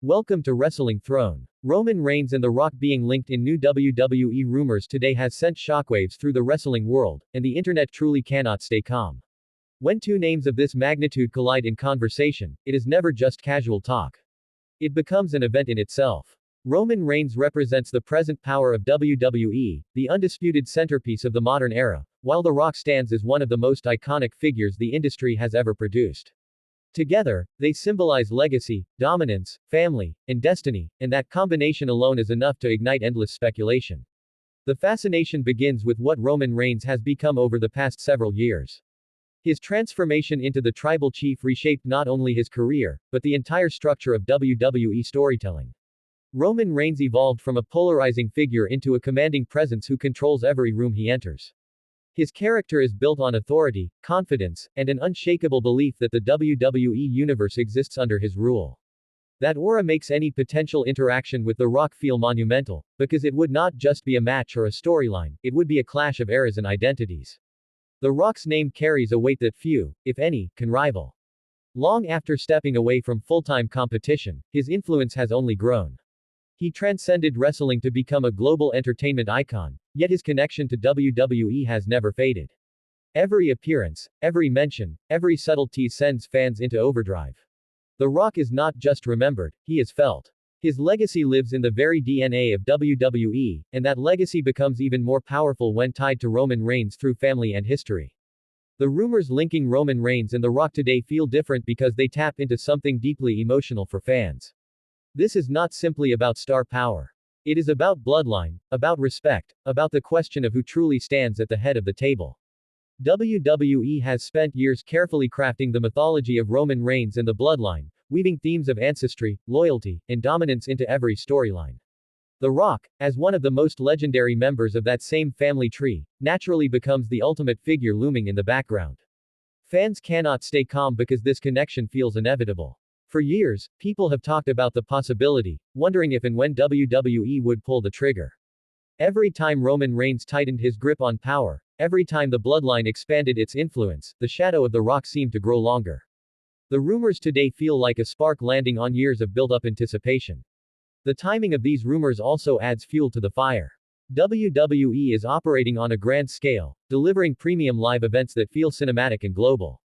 Welcome to Wrestling Throne. Roman Reigns and The Rock being linked in new WWE rumors today has sent shockwaves through the wrestling world, and the internet truly cannot stay calm. When two names of this magnitude collide in conversation, it is never just casual talk. It becomes an event in itself. Roman Reigns represents the present power of WWE, the undisputed centerpiece of the modern era, while The Rock stands as one of the most iconic figures the industry has ever produced. Together, they symbolize legacy, dominance, family, and destiny, and that combination alone is enough to ignite endless speculation. The fascination begins with what Roman Reigns has become over the past several years. His transformation into the tribal chief reshaped not only his career, but the entire structure of WWE storytelling. Roman Reigns evolved from a polarizing figure into a commanding presence who controls every room he enters. His character is built on authority, confidence, and an unshakable belief that the WWE Universe exists under his rule. That aura makes any potential interaction with The Rock feel monumental, because it would not just be a match or a storyline, it would be a clash of eras and identities. The Rock's name carries a weight that few, if any, can rival. Long after stepping away from full-time competition, his influence has only grown. He transcended wrestling to become a global entertainment icon, yet his connection to WWE has never faded. Every appearance, every mention, every subtle tease sends fans into overdrive. The Rock is not just remembered, he is felt. His legacy lives in the very DNA of WWE, and that legacy becomes even more powerful when tied to Roman Reigns through family and history. The rumors linking Roman Reigns and The Rock today feel different because they tap into something deeply emotional for fans. This is not simply about star power. It is about bloodline, about respect, about the question of who truly stands at the head of the table. WWE has spent years carefully crafting the mythology of Roman Reigns and the bloodline, weaving themes of ancestry, loyalty, and dominance into every storyline. The Rock, as one of the most legendary members of that same family tree, naturally becomes the ultimate figure looming in the background. Fans cannot stay calm because this connection feels inevitable. For years, people have talked about the possibility, wondering if and when WWE would pull the trigger. Every time Roman Reigns tightened his grip on power, every time the bloodline expanded its influence, the shadow of The Rock seemed to grow longer. The rumors today feel like a spark landing on years of built-up anticipation. The timing of these rumors also adds fuel to the fire. WWE is operating on a grand scale, delivering premium live events that feel cinematic and global.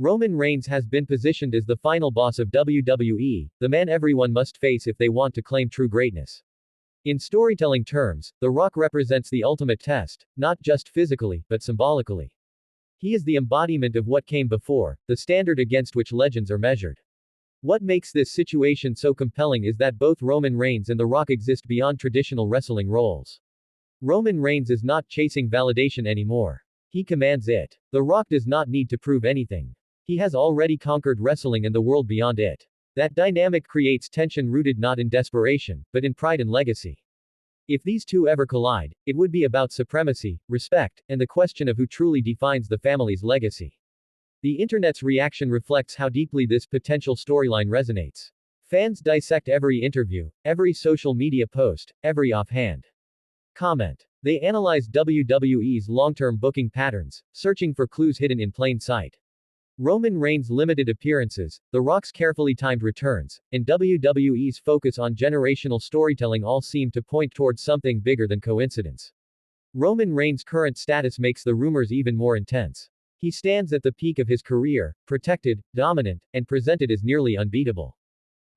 Roman Reigns has been positioned as the final boss of WWE, the man everyone must face if they want to claim true greatness. In storytelling terms, The Rock represents the ultimate test, not just physically, but symbolically. He is the embodiment of what came before, the standard against which legends are measured. What makes this situation so compelling is that both Roman Reigns and The Rock exist beyond traditional wrestling roles. Roman Reigns is not chasing validation anymore. He commands it. The Rock does not need to prove anything. He has already conquered wrestling and the world beyond it. That dynamic creates tension rooted not in desperation, but in pride and legacy. If these two ever collide, it would be about supremacy, respect, and the question of who truly defines the family's legacy. The internet's reaction reflects how deeply this potential storyline resonates. Fans dissect every interview, every social media post, every offhand comment. They analyze WWE's long-term booking patterns, searching for clues hidden in plain sight. Roman Reigns' limited appearances, The Rock's carefully timed returns, and WWE's focus on generational storytelling all seem to point towards something bigger than coincidence. Roman Reigns' current status makes the rumors even more intense. He stands at the peak of his career, protected, dominant, and presented as nearly unbeatable.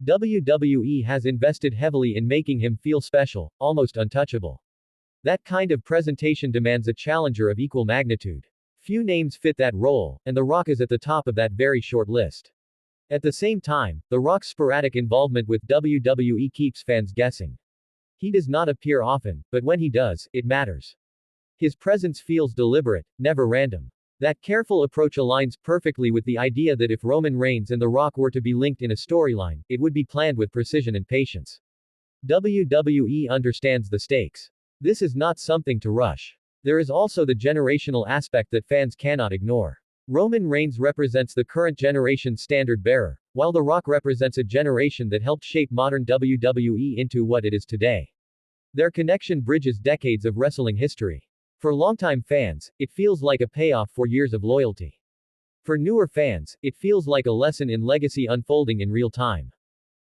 WWE has invested heavily in making him feel special, almost untouchable. That kind of presentation demands a challenger of equal magnitude. Few names fit that role, and The Rock is at the top of that very short list. At the same time, The Rock's sporadic involvement with WWE keeps fans guessing. He does not appear often, but when he does, it matters. His presence feels deliberate, never random. That careful approach aligns perfectly with the idea that if Roman Reigns and The Rock were to be linked in a storyline, it would be planned with precision and patience. WWE understands the stakes. This is not something to rush. There is also the generational aspect that fans cannot ignore. Roman Reigns represents the current generation's standard bearer, while The Rock represents a generation that helped shape modern WWE into what it is today. Their connection bridges decades of wrestling history. For longtime fans, it feels like a payoff for years of loyalty. For newer fans, it feels like a lesson in legacy unfolding in real time.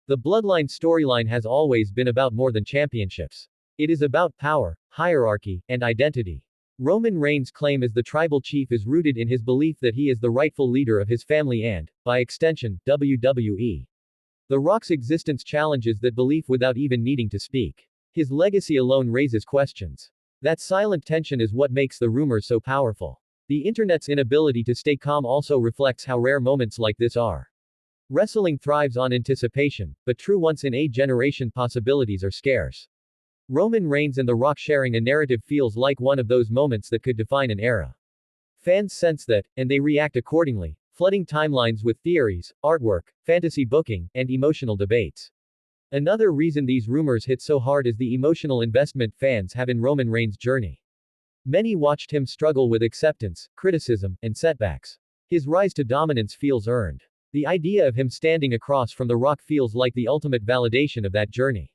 The Bloodline storyline has always been about more than championships. It is about power, hierarchy, and identity. Roman Reigns' claim as the tribal chief is rooted in his belief that he is the rightful leader of his family and, by extension, WWE. The Rock's existence challenges that belief without even needing to speak. His legacy alone raises questions. That silent tension is what makes the rumors so powerful. The internet's inability to stay calm also reflects how rare moments like this are. Wrestling thrives on anticipation, but true once-in-a-generation possibilities are scarce. Roman Reigns and The Rock sharing a narrative feels like one of those moments that could define an era. Fans sense that, and they react accordingly, flooding timelines with theories, artwork, fantasy booking, and emotional debates. Another reason these rumors hit so hard is the emotional investment fans have in Roman Reigns' journey. Many watched him struggle with acceptance, criticism, and setbacks. His rise to dominance feels earned. The idea of him standing across from The Rock feels like the ultimate validation of that journey.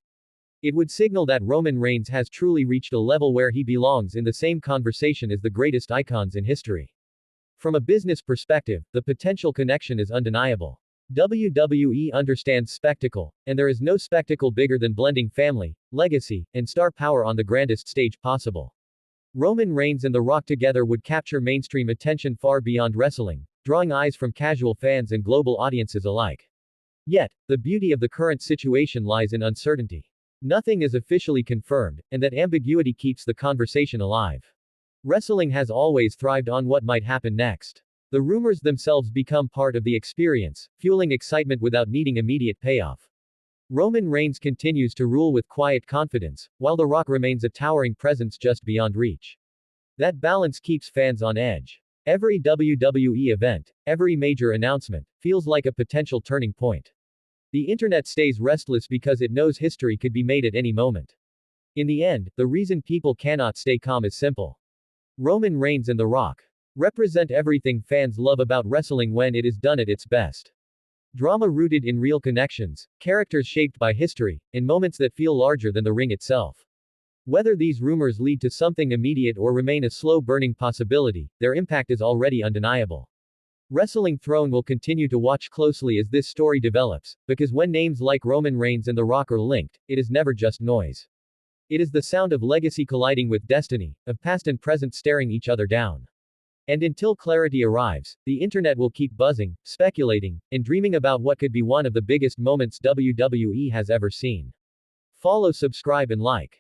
It would signal that Roman Reigns has truly reached a level where he belongs in the same conversation as the greatest icons in history. From a business perspective, the potential connection is undeniable. WWE understands spectacle, and there is no spectacle bigger than blending family, legacy, and star power on the grandest stage possible. Roman Reigns and The Rock together would capture mainstream attention far beyond wrestling, drawing eyes from casual fans and global audiences alike. Yet, the beauty of the current situation lies in uncertainty. Nothing is officially confirmed, and that ambiguity keeps the conversation alive. Wrestling has always thrived on what might happen next. The rumors themselves become part of the experience, fueling excitement without needing immediate payoff. Roman Reigns continues to rule with quiet confidence, while The Rock remains a towering presence just beyond reach. That balance keeps fans on edge. Every WWE event, every major announcement, feels like a potential turning point. The internet stays restless because it knows history could be made at any moment. In the end, the reason people cannot stay calm is simple. Roman Reigns and The Rock represent everything fans love about wrestling when it is done at its best. Drama rooted in real connections, characters shaped by history, and moments that feel larger than the ring itself. Whether these rumors lead to something immediate or remain a slow-burning possibility, their impact is already undeniable. Wrestling Throne will continue to watch closely as this story develops, because when names like Roman Reigns and The Rock are linked, it is never just noise. It is the sound of legacy colliding with destiny, of past and present staring each other down. And until clarity arrives, the internet will keep buzzing, speculating, and dreaming about what could be one of the biggest moments WWE has ever seen. Follow, subscribe, and like.